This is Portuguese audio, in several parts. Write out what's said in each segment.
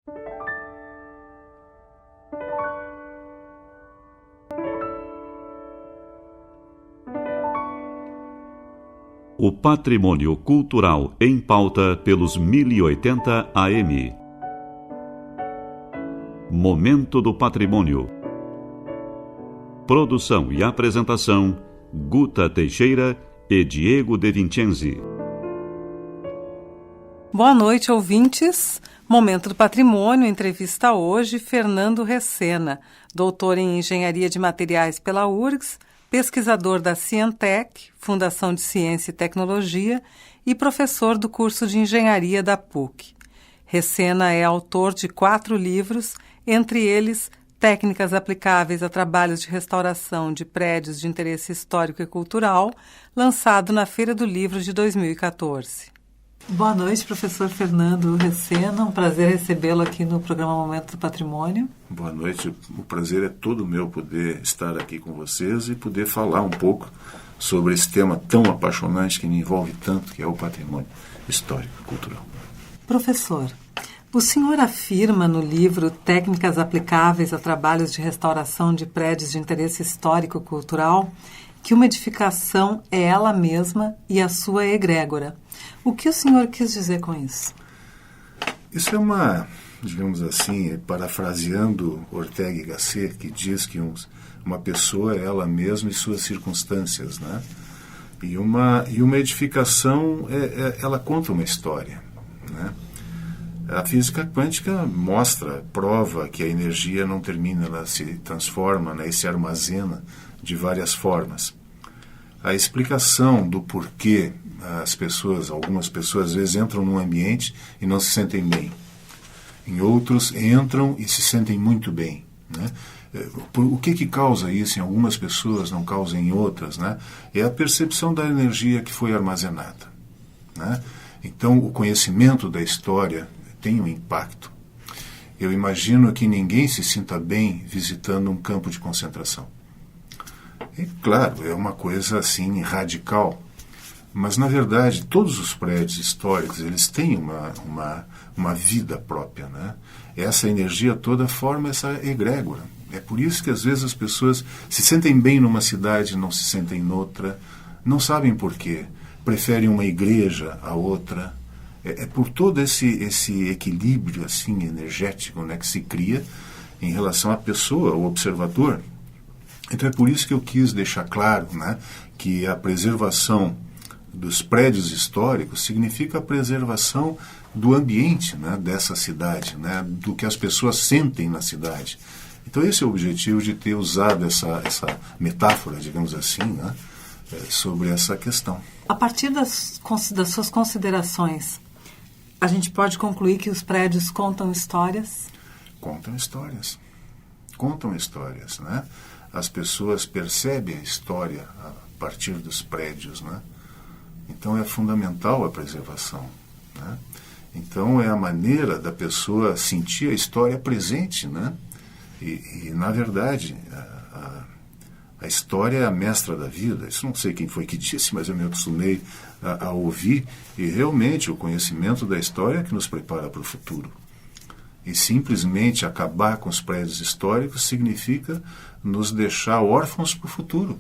O patrimônio cultural em pauta pelos 1080 AM. Momento do Patrimônio. Produção e apresentação, Guta Teixeira e Diego De Vincenzi. Boa noite, ouvintes. Momento do Patrimônio, entrevista hoje Fernando Recena, doutor em Engenharia de Materiais pela URGS, pesquisador da Cientec, Fundação de Ciência e Tecnologia, e professor do curso de Engenharia da PUC. Recena é autor de 4 livros, entre eles Técnicas aplicáveis a trabalhos de restauração de prédios de interesse histórico e cultural, lançado na Feira do Livro de 2014. Boa noite, professor Fernando Recena. Um prazer recebê-lo aqui no programa Momento do Patrimônio. Boa noite. O prazer é todo meu poder estar aqui com vocês e poder falar um pouco sobre esse tema tão apaixonante que me envolve tanto, que é o patrimônio histórico e cultural. Professor, o senhor afirma no livro Técnicas aplicáveis a trabalhos de restauração de prédios de interesse histórico e cultural que uma edificação é ela mesma e a sua egrégora. O que o senhor quis dizer com isso? Isso é uma, digamos assim, parafraseando Ortega y Gasset, que diz que uma pessoa é ela mesma e suas circunstâncias, né? E uma edificação, ela conta uma história, né? A física quântica prova que a energia não termina, ela se transforma, né, e se armazena de várias formas. A explicação do porquê algumas pessoas às vezes entram num ambiente e não se sentem bem. Em outros entram e se sentem muito bem, né? O que causa isso em algumas pessoas, não causa em outras, né? É a percepção da energia que foi armazenada, né? Então, o conhecimento da história tem um impacto. Eu imagino que ninguém se sinta bem visitando um campo de concentração. E, claro, é uma coisa assim radical, mas na verdade todos os prédios históricos eles têm uma vida própria, né? Essa energia toda forma essa egrégora. É por isso que às vezes as pessoas se sentem bem numa cidade e não se sentem noutra, não sabem por quê, preferem uma igreja a outra. É por todo esse equilíbrio assim energético, né, que se cria em relação à pessoa, ao observador. Então é por isso que eu quis deixar claro, né, que a preservação dos prédios históricos significa a preservação do ambiente, né, dessa cidade, né, do que as pessoas sentem na cidade. Então esse é o objetivo de ter usado essa metáfora, digamos assim, né, sobre essa questão. A partir das suas considerações, a gente pode concluir que os prédios contam histórias? Contam histórias, né? As pessoas percebem a história a partir dos prédios, né? Então é fundamental a preservação, né? Então é a maneira da pessoa sentir a história presente, né? E na verdade, a história é a mestra da vida. Isso não sei quem foi que disse, mas eu me acostumei a ouvir. E realmente o conhecimento da história é que nos prepara para o futuro. E simplesmente acabar com os prédios históricos significa nos deixar órfãos para o futuro,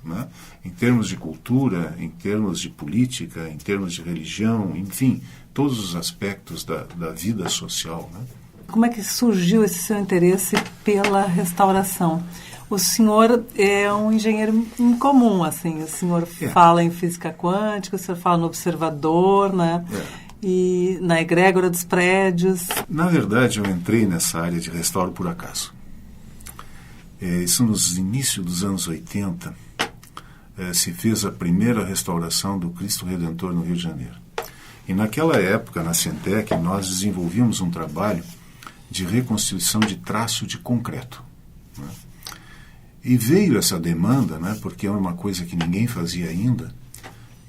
né? Em termos de cultura, em termos de política, em termos de religião, enfim, todos os aspectos da vida social, né? Como é que surgiu esse seu interesse pela restauração? O senhor é um engenheiro incomum, assim, o senhor fala em física quântica, o senhor fala no observador, né? E na egrégora dos prédios. Na verdade, eu entrei nessa área de restauro por acaso. Isso nos inícios dos anos 80, se fez a primeira restauração do Cristo Redentor no Rio de Janeiro. E naquela época, na Cientec, nós desenvolvíamos um trabalho de reconstituição de traço de concreto, né? E veio essa demanda, né, porque era uma coisa que ninguém fazia ainda,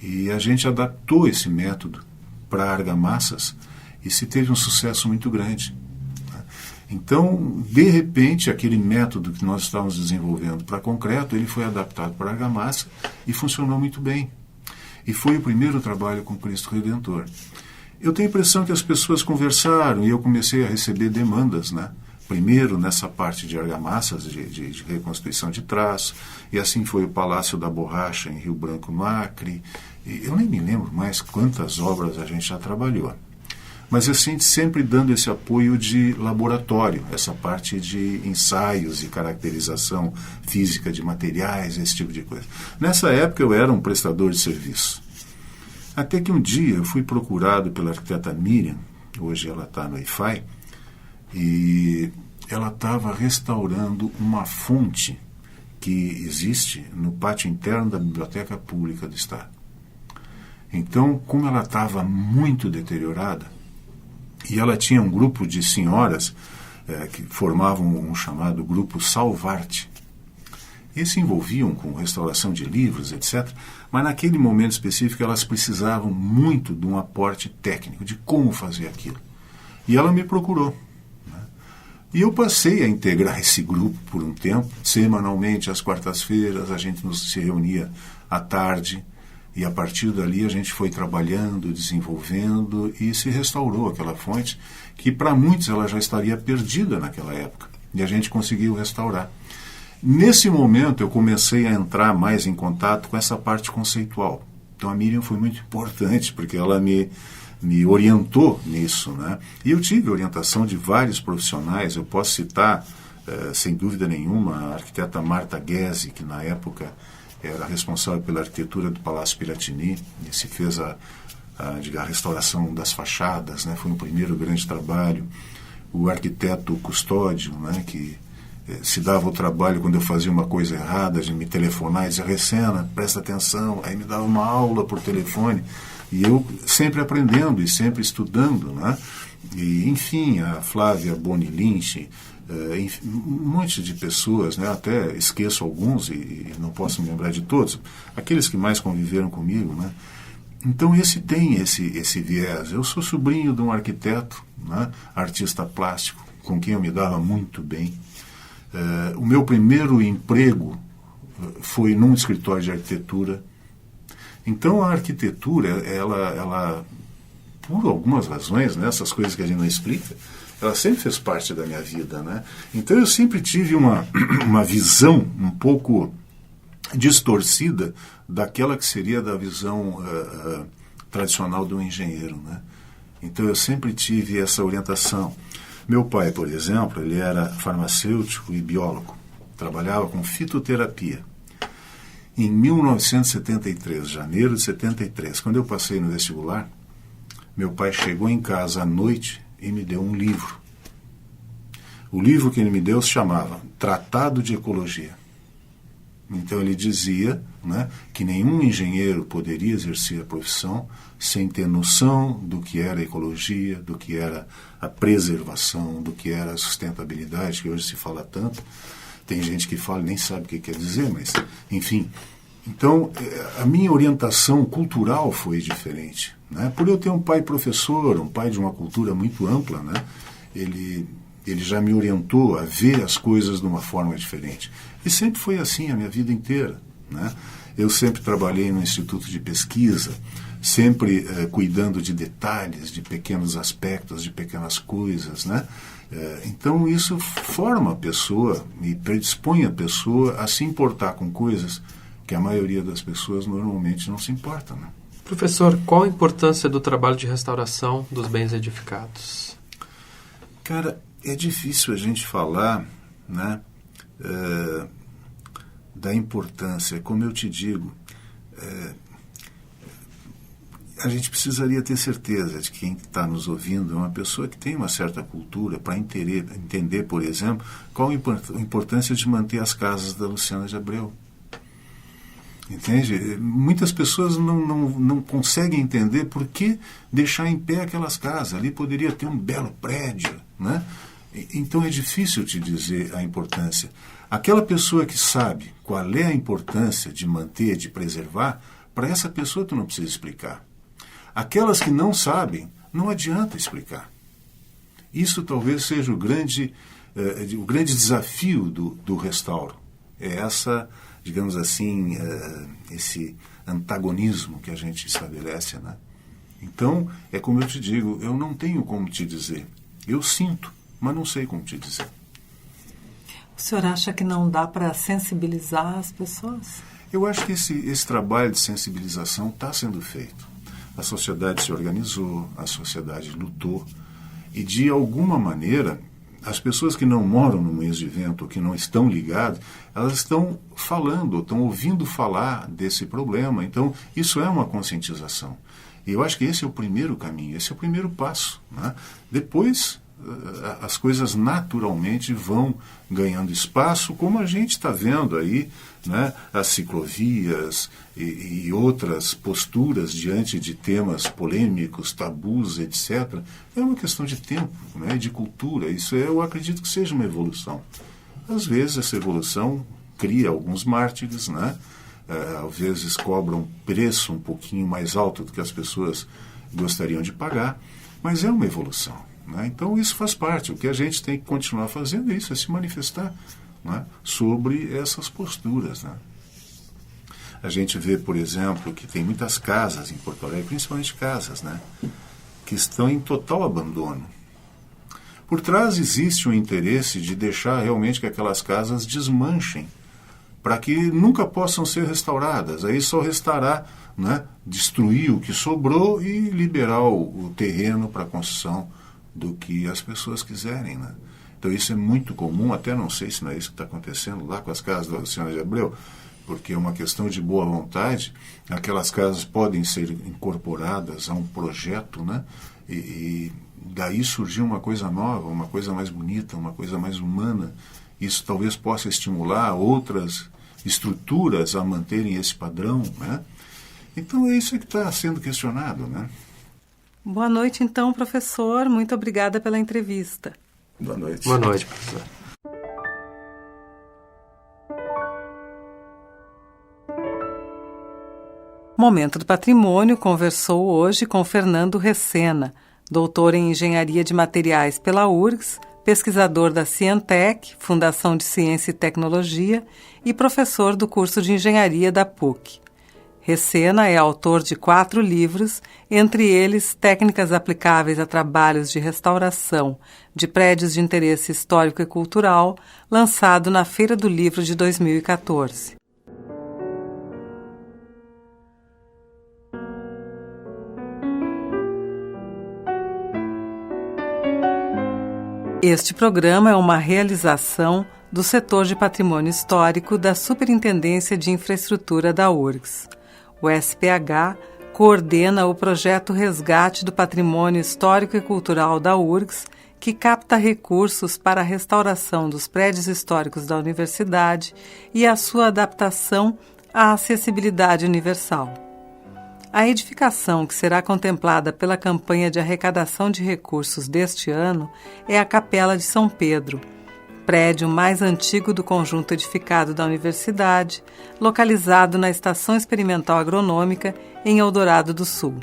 e a gente adaptou esse método para argamassas e se teve um sucesso muito grande, né? Então, de repente, aquele método que nós estávamos desenvolvendo para concreto, ele foi adaptado para argamassa e funcionou muito bem. E foi o primeiro trabalho com Cristo Redentor. eu tenho a impressão que as pessoas conversaram e eu comecei a receber demandas, né? Primeiro nessa parte de argamassas, de reconstituição de traço, e assim foi o Palácio da Borracha em Rio Branco, no Acre. E eu nem me lembro mais quantas obras a gente já trabalhou. Mas assim, sempre dando esse apoio de laboratório, essa parte de ensaios e caracterização física de materiais, esse tipo de coisa. Nessa época eu era um prestador de serviço. Até que um dia eu fui procurado pela arquiteta Miriam, hoje ela está no IFAI, e ela estava restaurando uma fonte que existe no pátio interno da Biblioteca Pública do Estado. Então, como ela estava muito deteriorada, e ela tinha um grupo de senhoras que formavam um chamado Grupo Salvarte, eles se envolviam com restauração de livros, etc., mas naquele momento específico elas precisavam muito de um aporte técnico, de como fazer aquilo. E ela me procurou. E eu passei a integrar esse grupo por um tempo. Semanalmente, às quartas-feiras, a gente se reunia à tarde e a partir dali a gente foi trabalhando, desenvolvendo e se restaurou aquela fonte que para muitos ela já estaria perdida naquela época. E a gente conseguiu restaurar. Nesse momento eu comecei a entrar mais em contato com essa parte conceitual. Então a Miriam foi muito importante porque ela me orientou nisso, né? E eu tive orientação de vários profissionais. Eu posso citar, sem dúvida nenhuma, a arquiteta Marta Guese, que na época era responsável pela arquitetura do Palácio Piratini, e se fez a restauração das fachadas, né? Foi um primeiro grande trabalho. O arquiteto Custódio, né? Que se dava o trabalho, quando eu fazia uma coisa errada, de me telefonar e dizer: Recena, presta atenção. Aí me dava uma aula por telefone. E eu sempre aprendendo e sempre estudando, né? E, enfim, a Flávia Boni Lynch, um monte de pessoas, né? Até esqueço alguns e não posso me lembrar de todos, aqueles que mais conviveram comigo, né? Então esse tem esse viés. Eu sou sobrinho de um arquiteto, né? Artista plástico, com quem eu me dava muito bem. O meu primeiro emprego foi num escritório de arquitetura. Então a arquitetura, ela por algumas razões, né, essas coisas que a gente não explica, ela sempre fez parte da minha vida, né? Então eu sempre tive uma visão um pouco distorcida daquela que seria da visão tradicional do engenheiro, né? Então eu sempre tive essa orientação. Meu pai, por exemplo, ele era farmacêutico e biólogo, trabalhava com fitoterapia. Em 1973, janeiro de 73, quando eu passei no vestibular, meu pai chegou em casa à noite e me deu um livro. O livro que ele me deu se chamava Tratado de Ecologia. Então ele dizia, né, que nenhum engenheiro poderia exercer a profissão sem ter noção do que era a ecologia, do que era a preservação, do que era a sustentabilidade, que hoje se fala tanto. Tem gente que fala e nem sabe o que quer dizer, mas, enfim. Então, a minha orientação cultural foi diferente, né? Por eu ter um pai professor, um pai de uma cultura muito ampla, né? Ele já me orientou a ver as coisas de uma forma diferente. E sempre foi assim a minha vida inteira, né? Eu sempre trabalhei no Instituto de Pesquisa, sempre cuidando de detalhes, de pequenos aspectos, de pequenas coisas, né? Então isso forma a pessoa e predispõe a pessoa a se importar com coisas que a maioria das pessoas normalmente não se importa, né? Professor, qual a importância do trabalho de restauração dos bens edificados? Cara, é difícil a gente falar, né, da importância. Como eu te digo, a gente precisaria ter certeza de que quem está nos ouvindo é uma pessoa que tem uma certa cultura para entender, por exemplo, qual a importância de manter as casas da Luciana de Abreu. Entende? Muitas pessoas não conseguem entender por que deixar em pé aquelas casas. Ali poderia ter um belo prédio, né? Então é difícil te dizer a importância. Aquela pessoa que sabe qual é a importância de manter, de preservar, para essa pessoa tu não precisa explicar. Aquelas que não sabem, não adianta explicar. Isso talvez seja o grande desafio do restauro. É essa, digamos assim, esse antagonismo que a gente estabelece, né? Então, é como eu te digo, eu não tenho como te dizer. Eu sinto, mas não sei como te dizer. O senhor acha que não dá para sensibilizar as pessoas? Eu acho que esse trabalho de sensibilização está sendo feito. A sociedade se organizou, a sociedade lutou, e de alguma maneira, as pessoas que não moram no meio de evento, que não estão ligadas, elas estão falando, estão ouvindo falar desse problema. Então, isso é uma conscientização. E eu acho que esse é o primeiro caminho, esse é o primeiro passo, né? Depois, as coisas naturalmente vão ganhando espaço, como a gente está vendo aí, né? As ciclovias e outras posturas diante de temas polêmicos, tabus, etc. É uma questão de tempo, né? De cultura. Isso eu acredito que seja uma evolução. Às vezes essa evolução cria alguns mártires, né? Às vezes cobra um preço um pouquinho mais alto do que as pessoas gostariam de pagar, mas é uma evolução, né? Então isso faz parte. O que a gente tem que continuar fazendo é isso, é se manifestar, né, sobre essas posturas, né? A gente vê, por exemplo, que tem muitas casas em Porto Alegre, principalmente casas, né, que estão em total abandono. Por trás existe um interesse de deixar realmente que aquelas casas desmanchem, para que nunca possam ser restauradas. Aí só restará, né, destruir o que sobrou e liberar o terreno para a construção do que as pessoas quiserem, né? Então isso é muito comum, até não sei se não é isso que está acontecendo lá com as casas da Luciana de Abreu, porque é uma questão de boa vontade, aquelas casas podem ser incorporadas a um projeto, né? E daí surgiu uma coisa nova, uma coisa mais bonita, uma coisa mais humana. Isso talvez possa estimular outras estruturas a manterem esse padrão, né? Então é isso que está sendo questionado, né? Boa noite, então, professor. Muito obrigada pela entrevista. Boa noite. Boa noite, professor. Momento do Patrimônio conversou hoje com Fernando Recena, doutor em Engenharia de Materiais pela URGS, pesquisador da Cientec, Fundação de Ciência e Tecnologia, e professor do curso de Engenharia da PUC. Recena é autor de 4 livros, entre eles Técnicas aplicáveis a trabalhos de restauração de prédios de interesse histórico e cultural, lançado na Feira do Livro de 2014. Este programa é uma realização do Setor de Patrimônio Histórico da Superintendência de Infraestrutura da URGS. O SPH coordena o projeto Resgate do Patrimônio Histórico e Cultural da URGS, que capta recursos para a restauração dos prédios históricos da universidade e a sua adaptação à acessibilidade universal. A edificação que será contemplada pela campanha de arrecadação de recursos deste ano é a Capela de São Pedro, prédio mais antigo do conjunto edificado da universidade, localizado na Estação Experimental Agronômica, em Eldorado do Sul.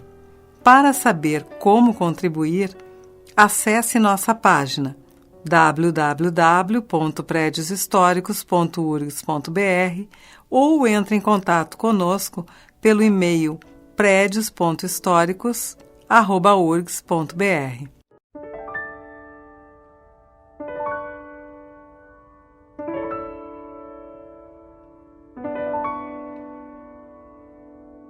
Para saber como contribuir, acesse nossa página www.predioshistoricos.urgs.br ou entre em contato conosco pelo e-mail predios.históricos@urgs.br.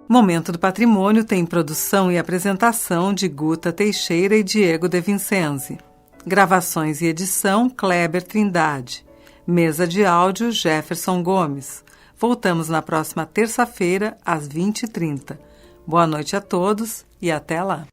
Momento do Patrimônio tem produção e apresentação de Guta Teixeira e Diego De Vincenzi. Gravações e edição Kleber Trindade. Mesa de áudio Jefferson Gomes. Voltamos na próxima terça-feira, às 20h30. Boa noite a todos e até lá.